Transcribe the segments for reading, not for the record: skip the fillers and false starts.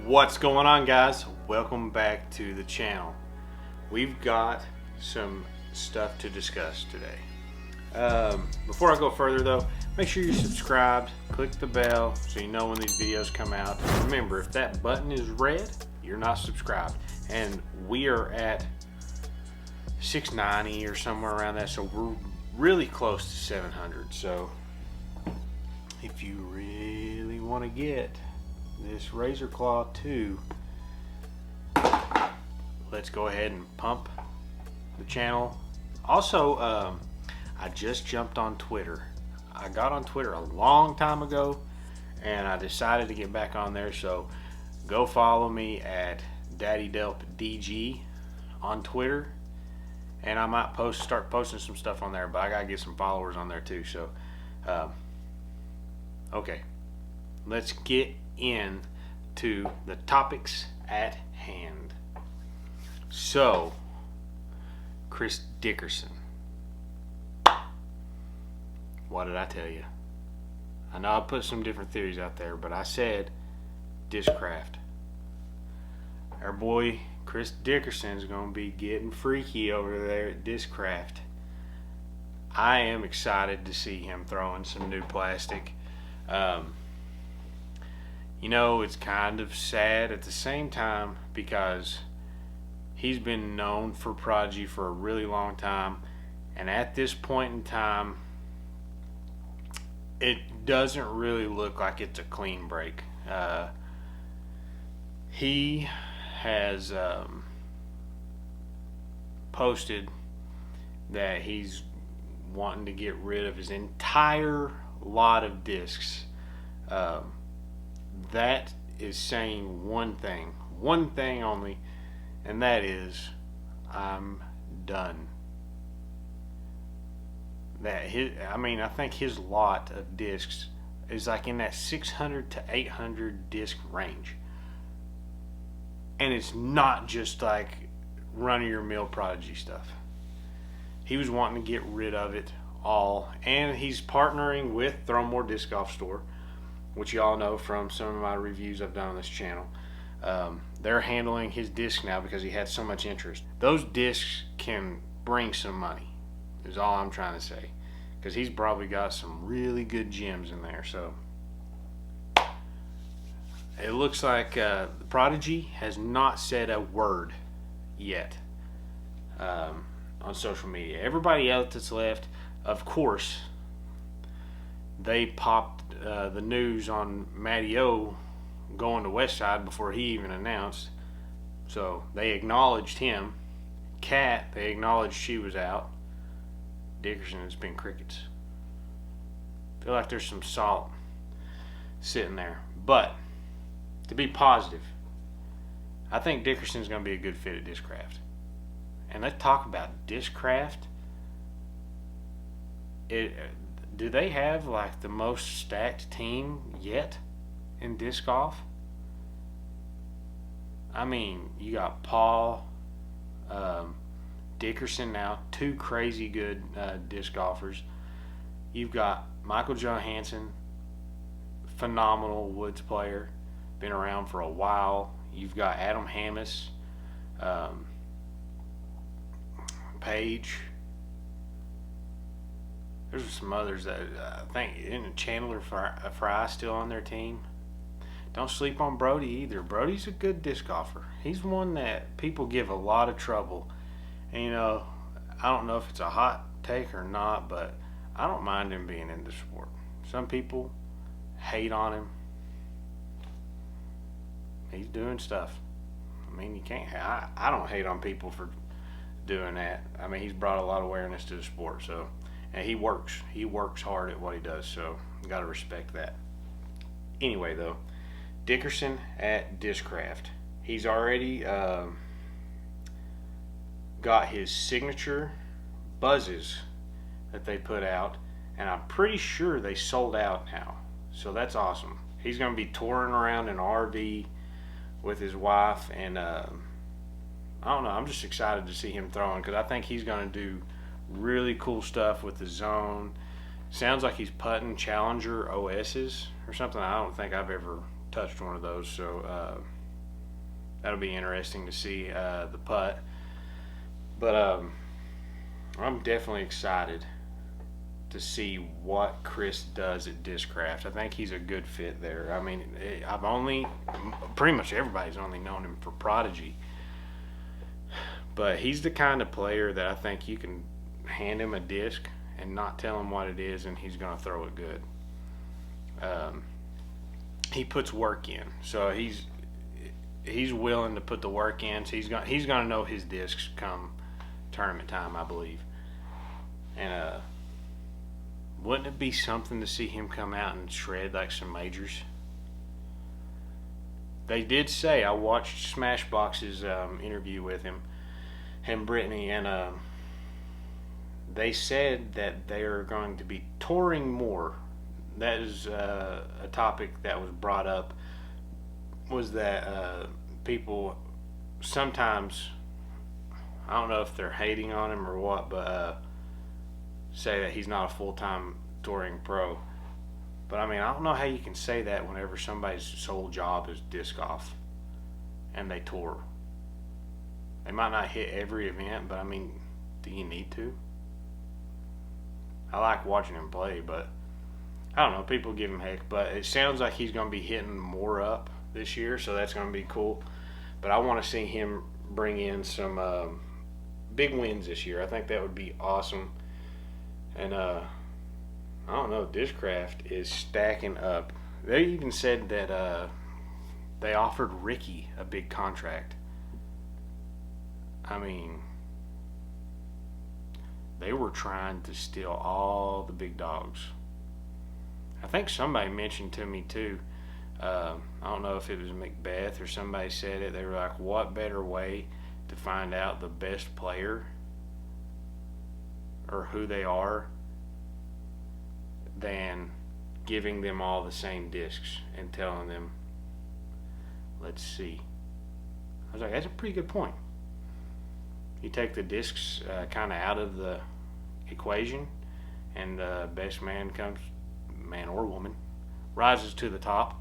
What's going on, guys? Welcome back to the channel. We've got some stuff to discuss today. Before I go further though, make sure you're subscribed, click the bell so you know when these videos come out. And remember, if that button is red, you're not subscribed. And we are at 690 or somewhere around that, so we're really close to 700. So if you really want to get this Razor Claw 2, let's go ahead and pump the channel. Also, I just jumped on Twitter. I got on Twitter a long time ago and I decided to get back on there, so go follow me at Daddy Delp DG on Twitter, and I might start posting some stuff on there, but I gotta get some followers on there too. So okay, let's get into the topics at hand. So, Chris Dickerson. What did I tell you? I know I put some different theories out there, but I said Discraft. Our boy Chris Dickerson is going to be getting freaky over there at Discraft. I am excited to see him throwing some new plastic. You know, it's kind of sad at the same time because he's been known for Prodigy for a really long time, and at this point in time it doesn't really look like it's a clean break. He has posted that he's wanting to get rid of his entire lot of discs. That is saying one thing only, and that is, I'm done. I think his lot of discs is like in that 600 to 800 disc range, and it's not just like run-of-your-mill Prodigy stuff. He was wanting to get rid of it all, and he's partnering with Throw More Disc Golf Store, which you all know from some of my reviews I've done on this channel. They're handling his disc now because he had so much interest. Those discs can bring some money, is all I'm trying to say, because he's probably got some really good gems in there. So it looks like Prodigy has not said a word yet on social media. Everybody else that's left, of course, they popped the news on Matty O going to Westside before he even announced, so they acknowledged him. Kat, they acknowledged she was out. Dickerson has been crickets. Feel like there's some salt sitting there, but to be positive, I think Dickerson's going to be a good fit at Discraft. And let's talk about Discraft. Do they have like the most stacked team yet in disc golf? I mean, you got Paul, Dickerson now, two crazy good disc golfers. You've got Michael Johansson, phenomenal woods player, been around for a while. You've got Adam Hammis, Page. There's some others that I think, isn't Chandler Fry still on their team? Don't sleep on Brody either. Brody's a good disc golfer. He's one that people give a lot of trouble. And you know, I don't know if it's a hot take or not, but I don't mind him being in the sport. Some people hate on him. He's doing stuff. I mean, you can't. I don't hate on people for doing that. I mean, he's brought a lot of awareness to the sport, so. And he works hard at what he does, so you got to respect that. Anyway, though, Dickerson at Discraft. He's already got his signature buzzes that they put out, and I'm pretty sure they sold out now. So that's awesome. He's going to be touring around in an RV with his wife, and I don't know, I'm just excited to see him throwing, because I think he's going to do really cool stuff with the zone. Sounds like he's putting Challenger OS's or something. I don't think I've ever touched one of those, so that'll be interesting to see the putt. But I'm definitely excited to see what Chris does at Discraft. I think he's a good fit there. I mean, pretty much everybody's only known him for Prodigy. But he's the kind of player that I think you can hand him a disc and not tell him what it is, and he's going to throw it good. He puts work in, so he's willing to put the work in. So he's going to know his discs come tournament time, I believe. And wouldn't it be something to see him come out and shred like some majors? They did say, I watched Smashbox's interview with him and Brittany, and they said that they are going to be touring more. That is a topic that was brought up, was that people sometimes, I don't know if they're hating on him or what, but say that he's not a full-time touring pro. But I mean, I don't know how you can say that whenever somebody's sole job is disc golf and they tour. They might not hit every event, but I mean, do you need to? I like watching him play, but I don't know, people give him heck, but it sounds like he's going to be hitting more up this year, so that's going to be cool. But I want to see him bring in some big wins this year. I think that would be awesome. And I don't know, Discraft is stacking up. They even said that they offered Ricky a big contract. I mean, they were trying to steal all the big dogs. I think somebody mentioned to me too, I don't know if it was Macbeth or somebody said it, they were like, what better way to find out the best player or who they are than giving them all the same discs and telling them, let's see. I was like, that's a pretty good point. You take the discs kind of out of the equation, and the best man or woman, rises to the top.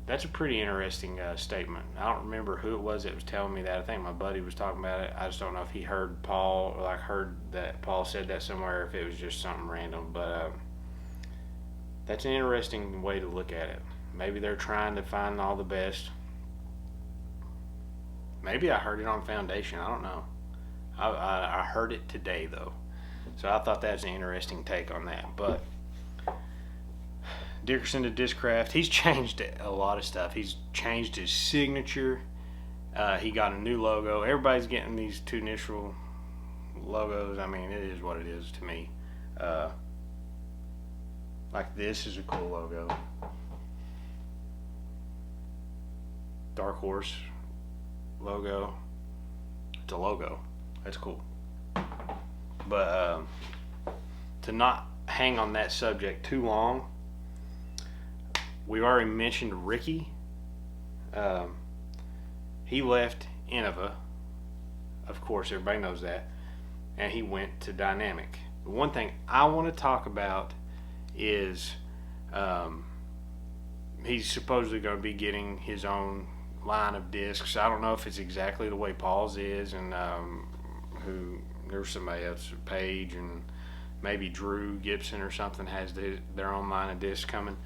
That's a pretty interesting statement. I don't remember who it was that was telling me that. I think my buddy was talking about it. I just don't know if he heard Paul, or like heard that Paul said that somewhere, or if it was just something random. But that's an interesting way to look at it. Maybe they're trying to find all the best. Maybe I heard it on Foundation. I don't know. I heard it today, though. So I thought that was an interesting take on that. But Dickerson to Discraft, he's changed a lot of stuff. He's changed his signature. He got a new logo. Everybody's getting these two initial logos. I mean, it is what it is to me. Like this is a cool logo. Dark Horse logo. It's a logo. That's cool. But to not hang on that subject too long, we've already mentioned Ricky. He left Innova. Of course, everybody knows that. And he went to Dynamic. The one thing I want to talk about is he's supposedly going to be getting his own line of discs. I don't know if it's exactly the way Paul's is, and there's somebody else, Paige, and maybe Drew Gibson or something has their own line of discs coming.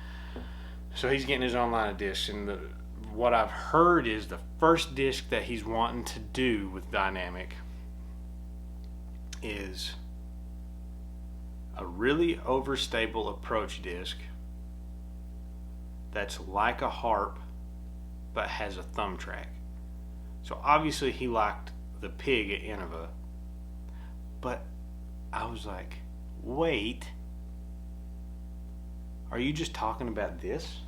So he's getting his own line of discs, and what I've heard is the first disc that he's wanting to do with Dynamic is a really overstable approach disc that's like a harp but has a thumb track. So obviously he liked the Pig at Innova, but I was like, wait, are you just talking about this?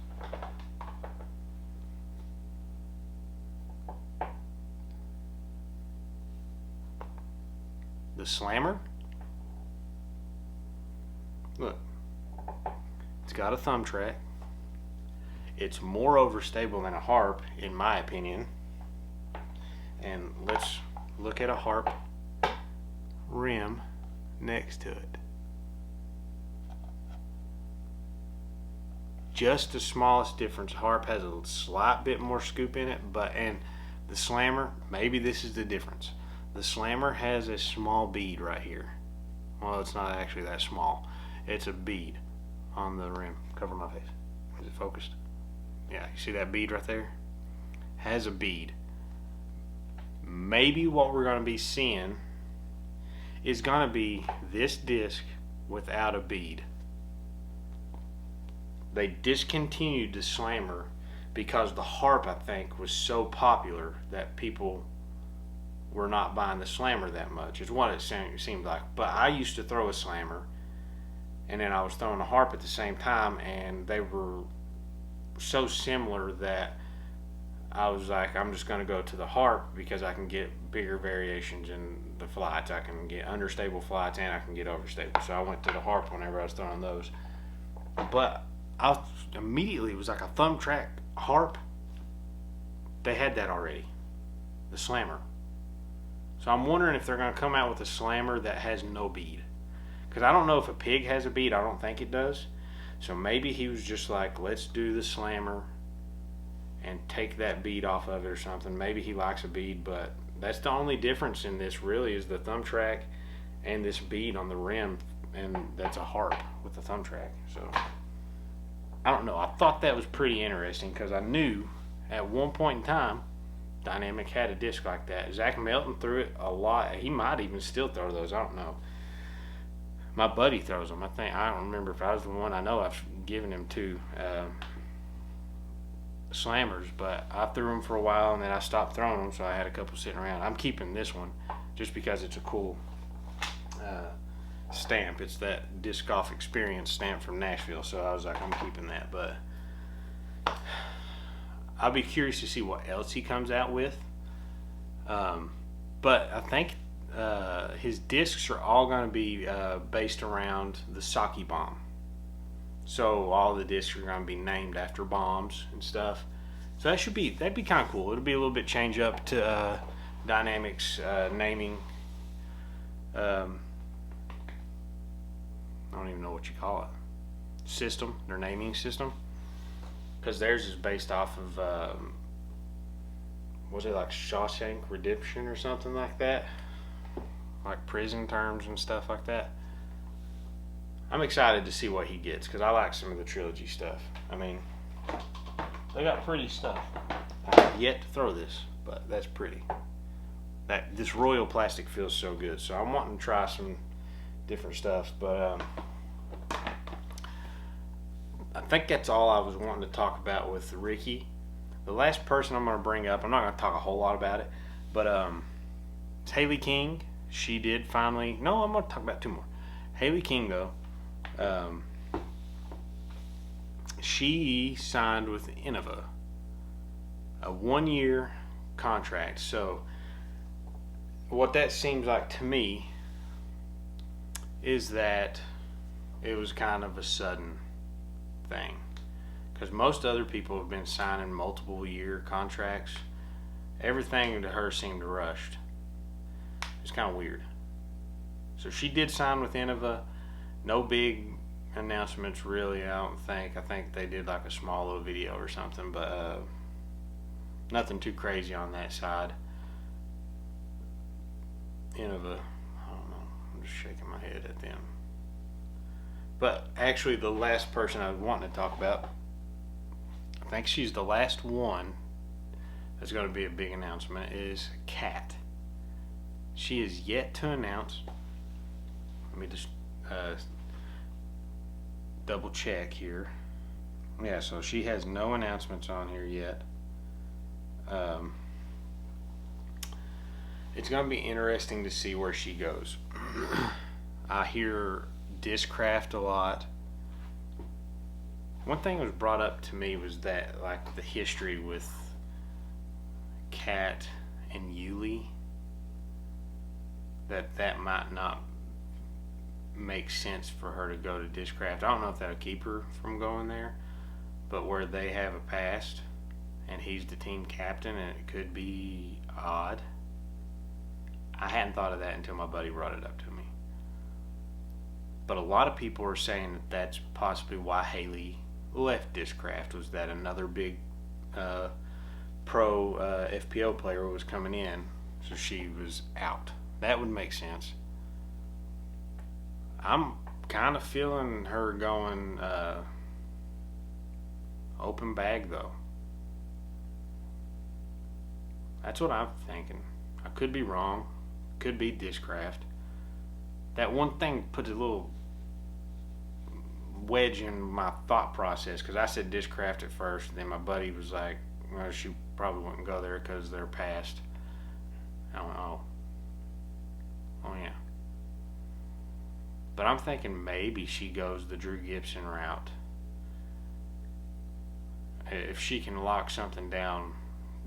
The Slammer? Look, it's got a thumb track. It's more overstable than a harp, in my opinion. And let's look at a harp rim next to it. Just the smallest difference. Harp has a slight bit more scoop in it, but The Slammer, maybe this is the difference. The Slammer has a small bead right here. Well, it's not actually that small. It's a bead on the rim. Cover my face. Is it focused? Yeah, you see that bead right there? Has a bead. Maybe what we're going to be seeing is going to be this disc without a bead. They discontinued the Slammer because the harp, I think, was so popular that people were not buying the Slammer that much, is what it seemed like. But I used to throw a Slammer, and then I was throwing a harp at the same time, and they were so similar that I was like, I'm just going to go to the harp because I can get bigger variations in the flights. I can get understable flights and I can get overstable. So I went to the harp whenever I was throwing those. But I immediately, it was like a thumb track harp. They had that already, the Slammer. So I'm wondering if they're going to come out with a Slammer that has no bead. Because I don't know if a Pig has a bead. I don't think it does. So maybe he was just like, let's do the Slammer and take that bead off of it or something. Maybe he likes a bead, but that's the only difference in this really, is the thumb track and this bead on the rim, and that's a harp with the thumb track. So I don't know. I thought that was pretty interesting because I knew at one point in time Dynamic had a disc like that. Zach Melton threw it a lot. He might even still throw those. I don't know. My buddy throws them. I don't remember if I was the one. I know I've given him two Slammers, but I threw them for a while and then I stopped throwing them, so I had a couple sitting around. I'm keeping this one just because it's a cool stamp. It's that Disc Golf Experience stamp from Nashville, so I was like, I'm keeping that. But I'll be curious to see what else he comes out with. But I think his discs are all going to be based around the Wysocki bomb. So all the discs are going to be named after bombs and stuff. So that'd be kind of cool. It'll be a little bit change up to Dynamics naming. I don't even know what you call it. System, their naming system. Because theirs is based off of, was it like Shawshank Redemption or something like that? Like prison terms and stuff like that. I'm excited to see what he gets because I like some of the trilogy stuff. I mean, they got pretty stuff. I have yet to throw this, but that's pretty. This Royal plastic feels so good, so I'm wanting to try some different stuff. But I think that's all I was wanting to talk about with Ricky. The last person I'm going to bring up, I'm not going to talk a whole lot about it, but it's Haley King. She did finally. No, I'm going to talk about two more. Haley King, though. She signed with Innova a 1-year contract. So what that seems like to me is that it was kind of a sudden thing, because most other people have been signing multiple year contracts. Everything to her seemed rushed. It's kind of weird. So she did sign with Innova. No big announcements really, I don't think. I think they did like a small little video or something, but nothing too crazy on that side. Innova, I don't know. I'm just shaking my head at them. But actually, the last person I was wanting to talk about, I think she's the last one that's going to be a big announcement, is Kat. She is yet to announce. Let me just double check here. Yeah, so she has no announcements on here yet. It's going to be interesting to see where she goes. I hear Discraft a lot. One thing that was brought up to me was that, like, the history with Kat and Yuli, that might not make sense for her to go to Discraft. I don't know if that'll keep her from going there, but where they have a past and he's the team captain, and it could be odd. I hadn't thought of that until my buddy brought it up to me. But a lot of people are saying that that's possibly why Haley left Discraft, was that another big pro FPO player was coming in, so she was out. That would make sense. I'm kind of feeling her going open bag though. That's what I'm thinking. I could be wrong. Could be Discraft. That one thing puts a little wedge in my thought process because I said Discraft at first, and then my buddy was like, well, she probably wouldn't go there because they're past. I don't know. Oh yeah. But I'm thinking maybe she goes the Drew Gibson route. If she can lock something down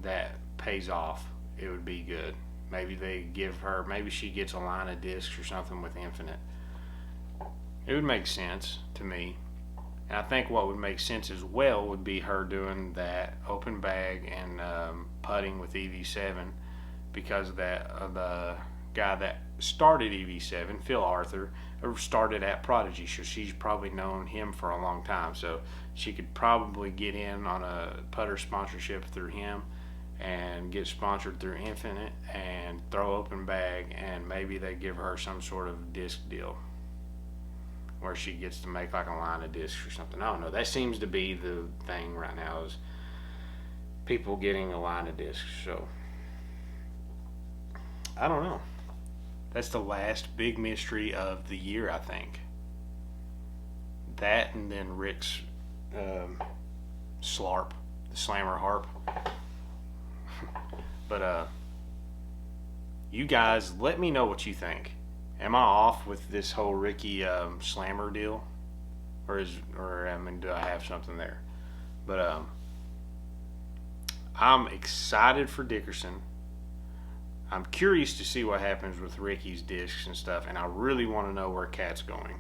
that pays off, it would be good. Maybe they give her, maybe she gets a line of discs or something with Infinite. It would make sense to me. And I think what would make sense as well would be her doing that open bag and putting with EV7 because of that the guy that started EV7, Phil Arthur, started at Prodigy, so she's probably known him for a long time. So she could probably get in on a putter sponsorship through him and get sponsored through Infinite and throw open bag, and maybe they give her some sort of disc deal where she gets to make like a line of discs or something. I don't know. That seems to be the thing right now is people getting a line of discs. So I don't know. That's the last big mystery of the year, I think. That and then Rick's Slarp, the Slammer Harp. But you guys, let me know what you think. Am I off with this whole Ricky Slammer deal, or do I have something there? But I'm excited for Dickerson. I'm curious to see what happens with Ricky's discs and stuff, and I really want to know where Cat's going.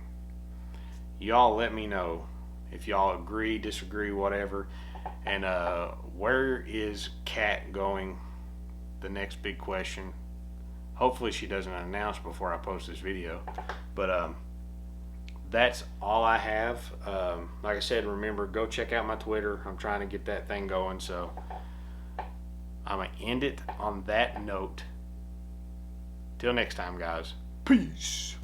Y'all let me know if y'all agree, disagree, whatever. And where is Cat going? The next big question. Hopefully she doesn't announce before I post this video. But that's all I have. Like I said, remember, go check out my Twitter. I'm trying to get that thing going. So I'm going to end it on that note. Till next time, guys. Peace.